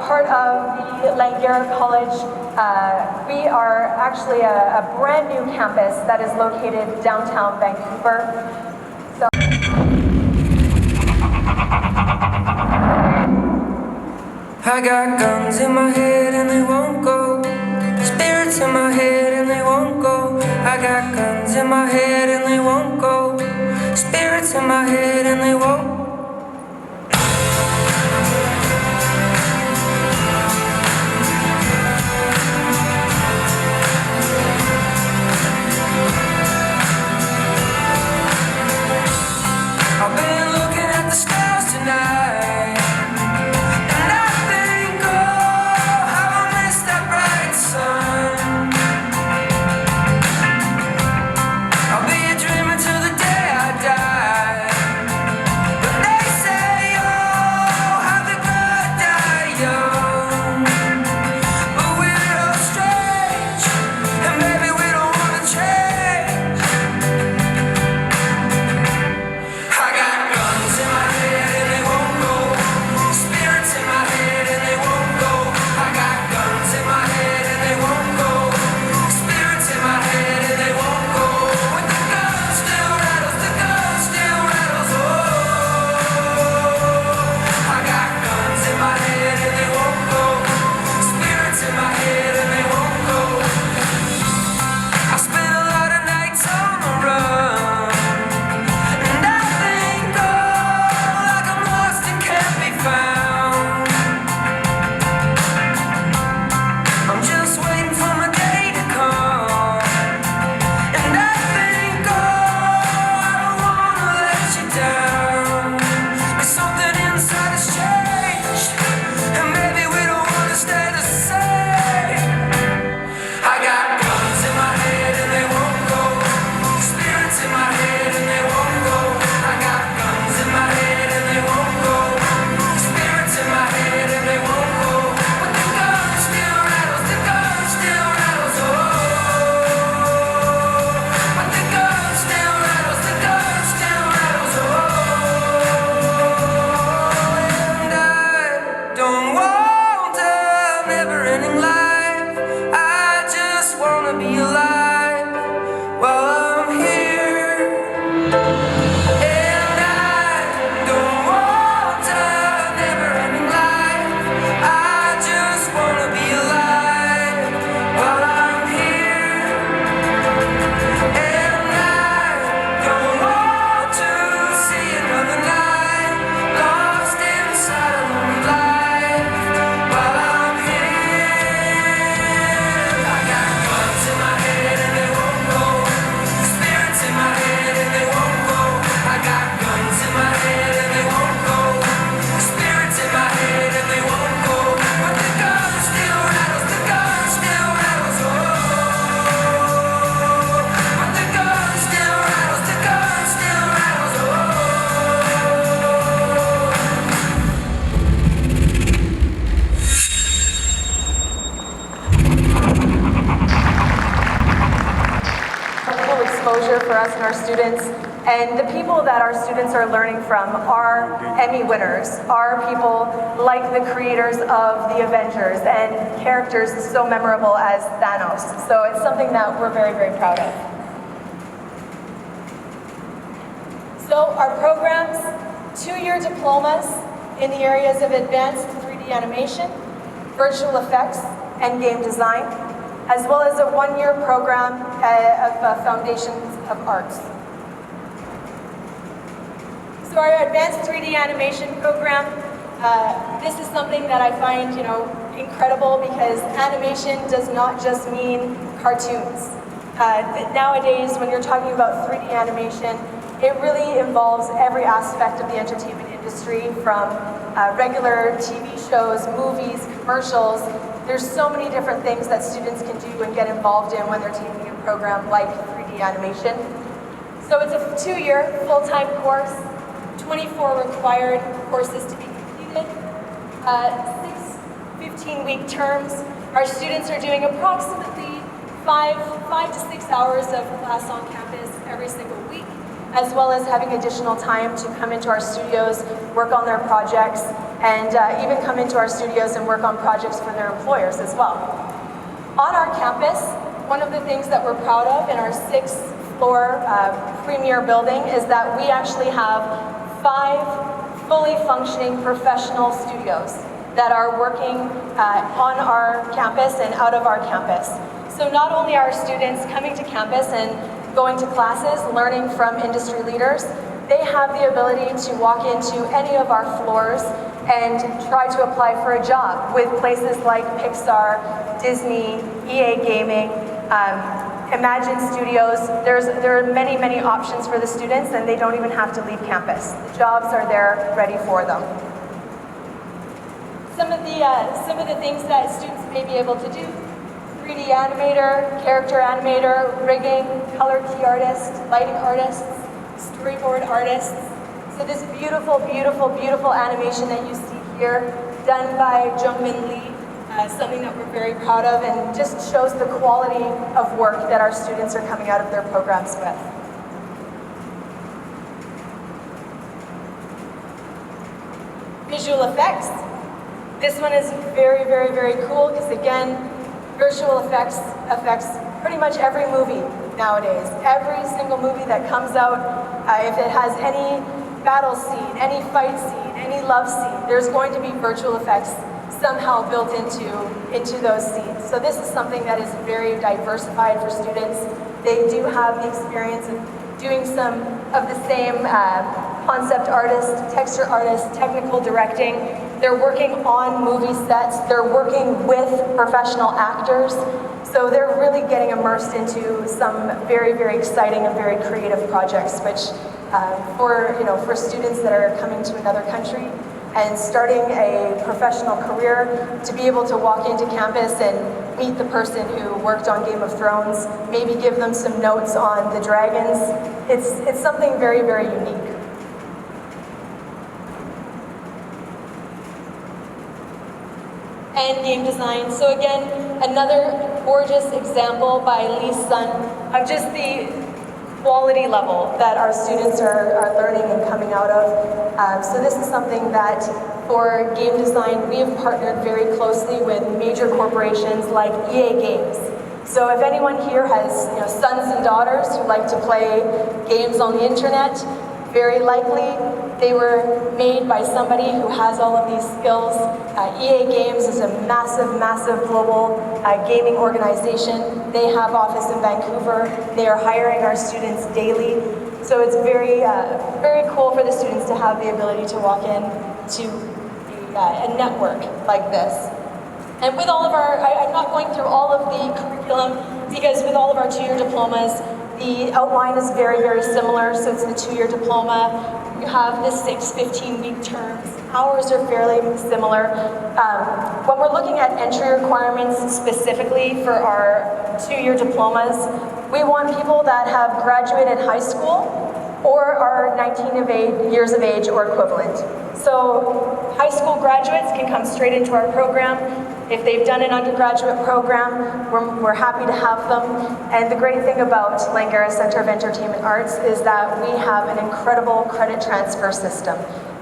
part of the Langara College. We are actually a brand new campus that is located downtown Vancouver. So I got guns in my head and they won't go. Spirits in my head and they won't go. I got guns in my head and they won't go. Spirits in my head and they won't. I've been looking at the stars tonight, and I think, oh, how I missed that bright sun. I'll be a dreamer till the day I die, but they say, oh, how the good die young. But we're all strange, and maybe we don't want to change. I got guns in my head and they won't go. Spirits in my head and they won't go. I got guns in my head and they won't go. Spirits in my head and they won't go. But the gun still rattles, the gun still rattles. Oh, I got guns in my head and they won't go. Spirits in my head and they won't go. I spent a lot of nights on the run, and I think, oh, like I'm lost and can't be found. I'm just waiting for my day to come, and I think, oh, I don't wanna let you down. But something inside has changed, and maybe we don't wanna stay the same. I got guns in my head and they won't go. Spirits in my head and they won't go. I got guns in my head and they won't go. Spirits in my head and they won't go. But the gun still rattles, the gun still rattles. Oh, but the gun still rattles, the gun still rattles. Oh, and I don't want a never-ending life. I just wanna be alive while I'm here. And I don't want a never-ending life. I just wanna be alive while I'm here. And I don't want to see another night lost inside a lonely life while I'm here. I got guns in my head and they won't go. Spirits in my head and they won't go. I got guns in my head and they won't go. Spirits in my head and they won't go. But the gun still rattles, the gun still rattles. Oh, but the gun still rattles, the gun still rattles. Oh. full exposure for us and our students. And the people that our students are learning from are Emmy winners, are people like the creators of the Avengers and characters so memorable as Thanos. So it's something that we're very, very proud of. So our programs, 2-year diplomas in the areas of advanced 3D animation, virtual effects, and game design, as well as a 1-year program of Foundations of Arts. So our advanced 3D animation program, this is something that I find, incredible, because animation does not just mean cartoons. Nowadays, when you're talking about 3D animation, it really involves every aspect of the entertainment industry, from regular TV shows, movies, commercials. There's so many different things that students can do and get involved in when they're taking a program like 3D animation. So it's a 2-year full-time course, 24 required courses to be completed, 6 15-week terms. Our students are doing approximately 5 to 6 hours of class on campus every single week, as well as having additional time to come into our studios, work on their projects, and even come into our studios and work on projects for their employers as well. On our campus, one of the things that we're proud of in our 6th floor premier building is that we actually have 5 fully functioning professional studios that are working on our campus and out of our campus. So not only are students coming to campus and going to classes, learning from industry leaders, they have the ability to walk into any of our floors and try to apply for a job with places like Pixar, Disney, EA Gaming, Imagine Studios. There are many, many options for the students, and they don't even have to leave campus. The jobs are there ready for them. Some of the things that students may be able to do: 3D animator, character animator, rigging, color key artist, lighting artists, storyboard artists. So this beautiful, beautiful, beautiful animation that you see here, done by Jungmin Lee, something that we're very proud of, and just shows the quality of work that our students are coming out of their programs with. Visual effects. This one is very, very, very cool because, again, visual effects affects pretty much every movie nowadays. Every single movie that comes out, if it has any battle scene, any fight scene, any love scene, there's going to be virtual effects somehow built into those scenes. So this is something that is very diversified for students. They do have the experience of doing some of the same concept artists, texture artists, technical directing. They're working on movie sets. They're working with professional actors. So they're really getting immersed into some very, very exciting and very creative projects, which for students that are coming to another country and starting a professional career, to be able to walk into campus and meet the person who worked on Game of Thrones, maybe give them some notes on the dragons, it's something very, very unique. And game design. So again, another gorgeous example by Lee Sun of just the quality level that our students are learning and coming out of. So this is something that for game design, we have partnered very closely with major corporations like EA Games. So if anyone here has sons and daughters who like to play games on the internet, very likely they were made by somebody who has all of these skills. EA Games is a massive, massive global gaming organization. They have office in Vancouver. They are hiring our students daily. So it's very, very cool for the students to have the ability to walk in to a network like this. And with all of our, I'm not going through all of the curriculum because with all of our 2-year diplomas, the outline is very, very similar. So it's the 2-year diploma. You have the 6 15-week terms. Hours are fairly similar. When we're looking at entry requirements specifically for our 2-year diplomas, we want people that have graduated high school or are 19 years of age or equivalent. So high school graduates can come straight into our program. If they've done an undergraduate program, we're happy to have them. And the great thing about Langara Center of Entertainment Arts is that we have an incredible credit transfer system.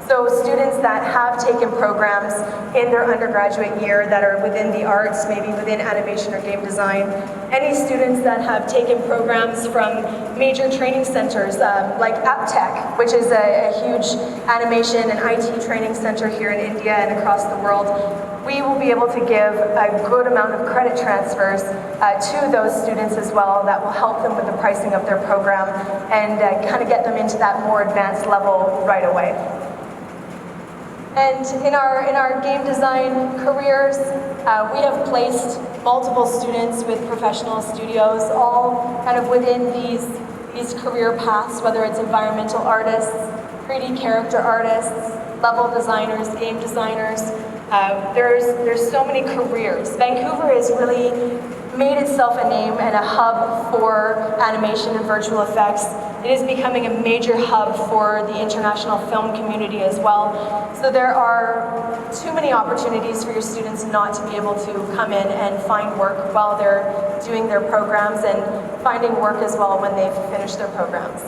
So students that have taken programs in their undergraduate year that are within the arts, maybe within animation or game design, any students that have taken programs from major training centers like AppTech, which is a huge animation and IT training center here in India and across the world, we will be able to give a good amount of credit transfers to those students as well that will help them with the pricing of their program and kind of get them into that more advanced level right away. And in our game design careers, we have placed multiple students with professional studios, all kind of within these career paths, whether it's environmental artists, 3D character artists, level designers, game designers. There's so many careers. Vancouver has really made itself a name and a hub for animation and virtual effects. It is becoming a major hub for the international film community as well. So there are too many opportunities for your students not to be able to come in and find work while they're doing their programs and finding work as well when they've finished their programs.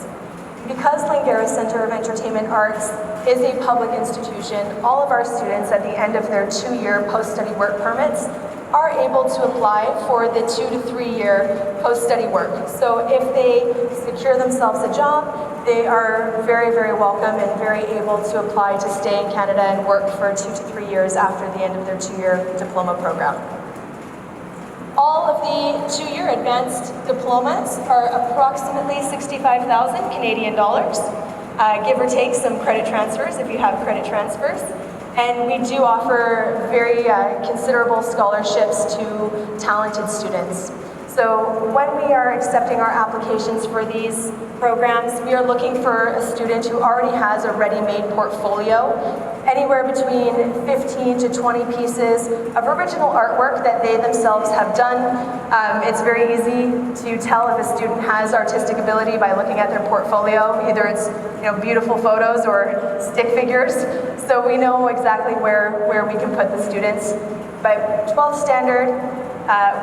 Because Langara Center of Entertainment Arts is a public institution, all of our students at the end of their 2-year post-study work permits are able to apply for the 2 to 3 year post-study work. So if they secure themselves a job, they are very, very welcome and very able to apply to stay in Canada and work for 2 to 3 years after the end of their 2-year diploma program. All of the 2-year advanced diplomas are approximately 65,000 Canadian dollars, give or take some credit transfers if you have credit transfers. And we do offer very considerable scholarships to talented students. So when we are accepting our applications for these programs, we are looking for a student who already has a ready-made portfolio, anywhere between 15 to 20 pieces of original artwork that they themselves have done. It's very easy to tell if a student has artistic ability by looking at their portfolio. Either it's beautiful photos or stick figures. So we know exactly where we can put the students. By 12th standard,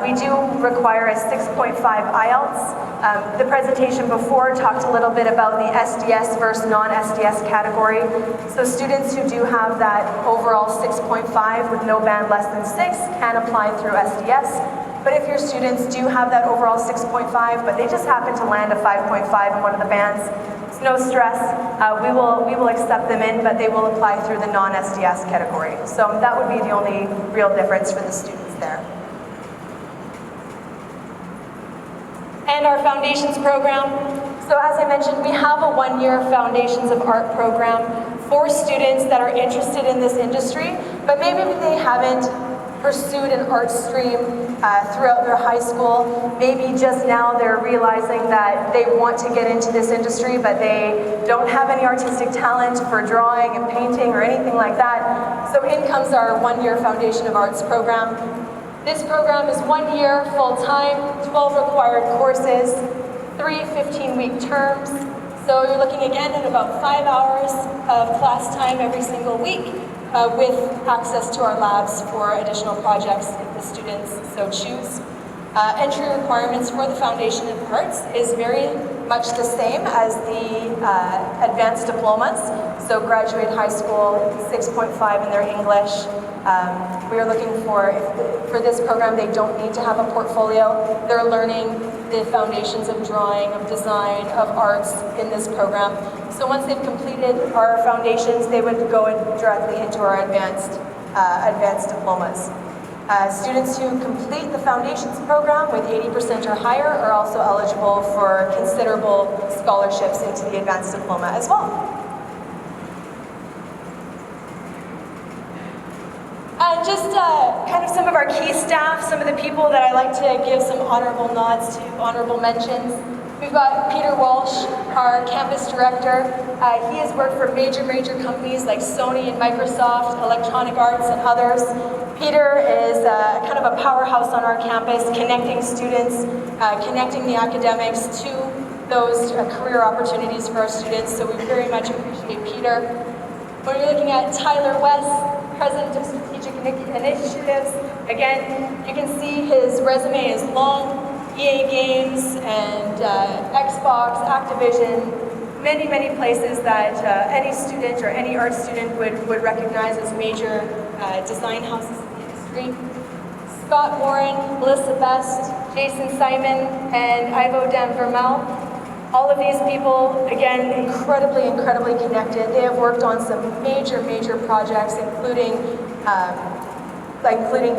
we do require a 6.5 IELTS. The presentation before talked a little bit about the SDS versus non-SDS category. So students who do have that overall 6.5 with no band less than 6 can apply through SDS. But if your students do have that overall 6.5, but they just happen to land a 5.5 in one of the bands, it's no stress. We will accept them in, but they will apply through the non-SDS category. So that would be the only real difference for the students there. And our Foundations program. So as I mentioned, we have a 1-year Foundations of Art program for students that are interested in this industry, but maybe they haven't pursued an art stream throughout their high school. Maybe just now they're realizing that they want to get into this industry, but they don't have any artistic talent for drawing and painting or anything like that. So in comes our 1-year Foundation of Arts program. This program is 1 year, full-time, 12 required courses, 3 15-week terms. So you're looking again at about 5 hours of class time every single week with access to our labs for additional projects if the students so choose. Entry requirements for the Foundation of Arts is very much the same as the advanced diplomas. So graduate high school, 6.5 in their English. We are looking for this program, they don't need to have a portfolio. They're learning the foundations of drawing, of design, of arts in this program. So once they've completed our foundations, they would go directly into our advanced diplomas. Students who complete the Foundations program with 80% or higher are also eligible for considerable scholarships into the advanced diploma as well. Just kind of some of our key staff, some of the people that I like to give some honorable nods to, honorable mentions. We've got Peter Walsh, our campus director. He has worked for major companies like Sony and Microsoft, Electronic Arts and others. Peter is kind of a powerhouse on our campus, connecting students, connecting the academics to those career opportunities for our students, so we very much appreciate Peter. When you're looking at Tyler West, President of Strategic Initiatives, again, you can see his resume is long. EA Games and Xbox, Activision, many places that any student or any art student would recognize as major design houses in the industry. Scott Warren, Melissa Best, Jason Simon, and Ivo Dan Vermel. All of these people, again, incredibly connected. They have worked on some major projects, including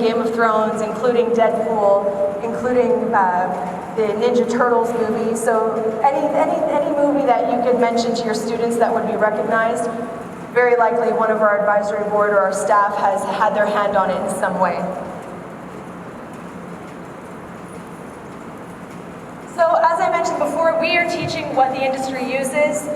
Game of Thrones, including Deadpool, including the Ninja Turtles movie. So any movie that you could mention to your students that would be recognized, very likely one of our advisory board or our staff has had their hand on it in some way. So as I mentioned before, we are teaching what the industry uses.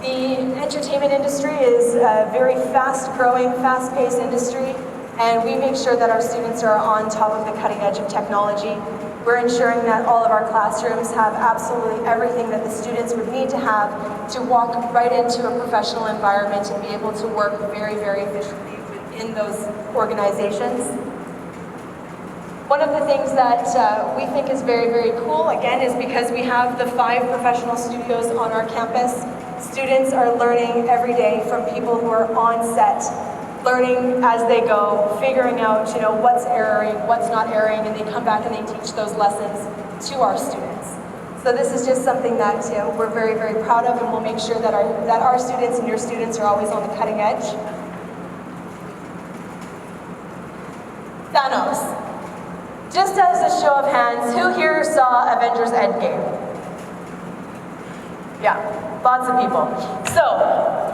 The entertainment industry is a very fast-growing, fast-paced industry, and we make sure that our students are on top of the cutting edge of technology. We're ensuring that all of our classrooms have absolutely everything that the students would need to have to walk right into a professional environment and be able to work very efficiently within those organizations. One of the things that we think is very cool, again, is because we have the 5 professional studios on our campus. students are learning every day from people who are on set, learning as they go, figuring out, what's erroring, what's not erroring, and they come back and they teach those lessons to our students. So this is just something that we're very, very proud of, and we'll make sure that our students and your students are always on the cutting edge. Thanos. Just as a show of hands, who here saw Avengers Endgame? Yeah, lots of people. So,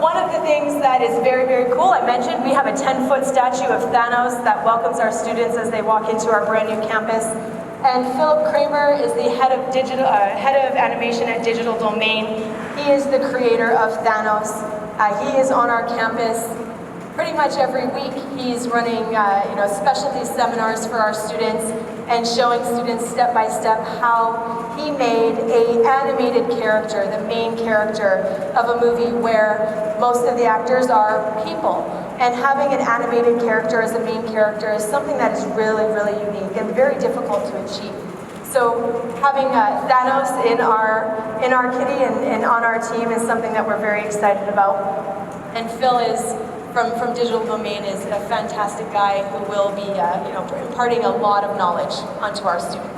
one of the things that is very, very cool, I mentioned, we have a 10-foot statue of Thanos that welcomes our students as they walk into our brand new campus. And Philip Kramer is the head of animation at Digital Domain. He is the creator of Thanos. He is on our campus pretty much every week. He's running specialty seminars for our students and showing students step by step how he made an animated character, the main character of a movie where most of the actors are people. And having an animated character as a main character is something that is really, really unique and very difficult to achieve. So having Thanos in our kitty and on our team is something that we're very excited about. And Phil is from Digital Domain is a fantastic guy who will be imparting a lot of knowledge onto our students.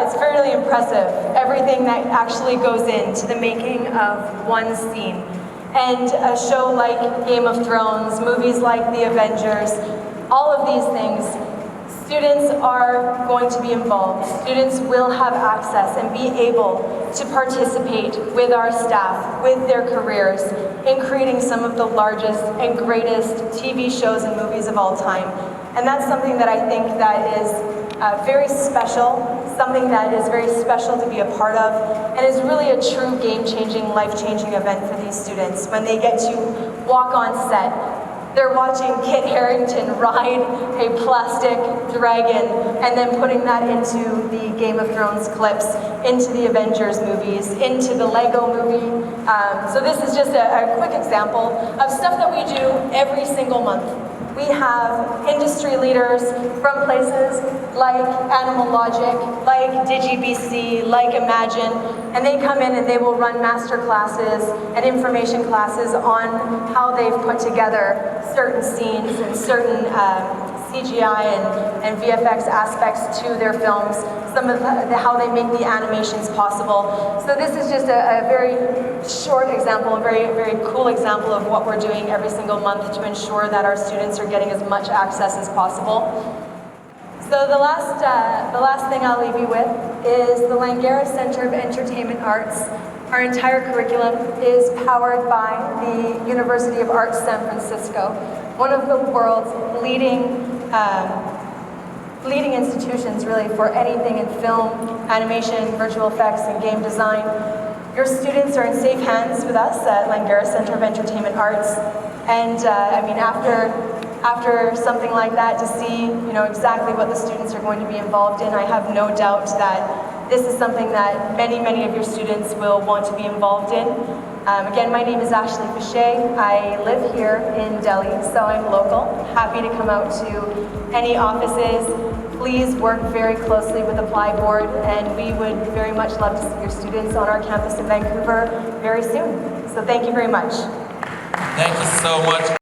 it's fairly impressive, everything that actually goes into the making of one scene. And a show like Game of Thrones, movies like The Avengers, all of these things, students are going to be involved. Students will have access and be able to participate with our staff, with their careers, in creating some of the largest and greatest TV shows and movies of all time. And that's something that I think that is very special, something that is very special to be a part of, and is really a true game-changing, life-changing event for these students when they get to walk on set. They're watching Kit Harington ride a plastic dragon and then putting that into the Game of Thrones clips, into the Avengers movies, into the Lego movie. So this is just a quick example of stuff that we do every single month. We have industry leaders from places like Animal Logic, like DigiBC, like Imagine, and they come in and they will run master classes and information classes on how they've put together certain scenes and certain CGI and VFX aspects to their films, some of how they make the animations possible. So this is just a very short example, a very, very cool example of what we're doing every single month to ensure that our students are getting as much access as possible. So the last thing I'll leave you with is the Langara Center of Entertainment Arts. Our entire curriculum is powered by the University of Arts San Francisco, one of the world's leading institutions really for anything in film, animation, virtual effects, and game design. Your students are in safe hands with us at Langara Center of Entertainment Arts, and I mean after something like that, to see exactly what the students are going to be involved in, I have no doubt that this is something that many of your students will want to be involved in. Again, my name is Ashley Fichet. I live here in Delhi, so I'm local. Happy to come out to any offices. Please work very closely with ApplyBoard, and we would very much love to see your students on our campus in Vancouver very soon. So thank you very much. Thank you so much.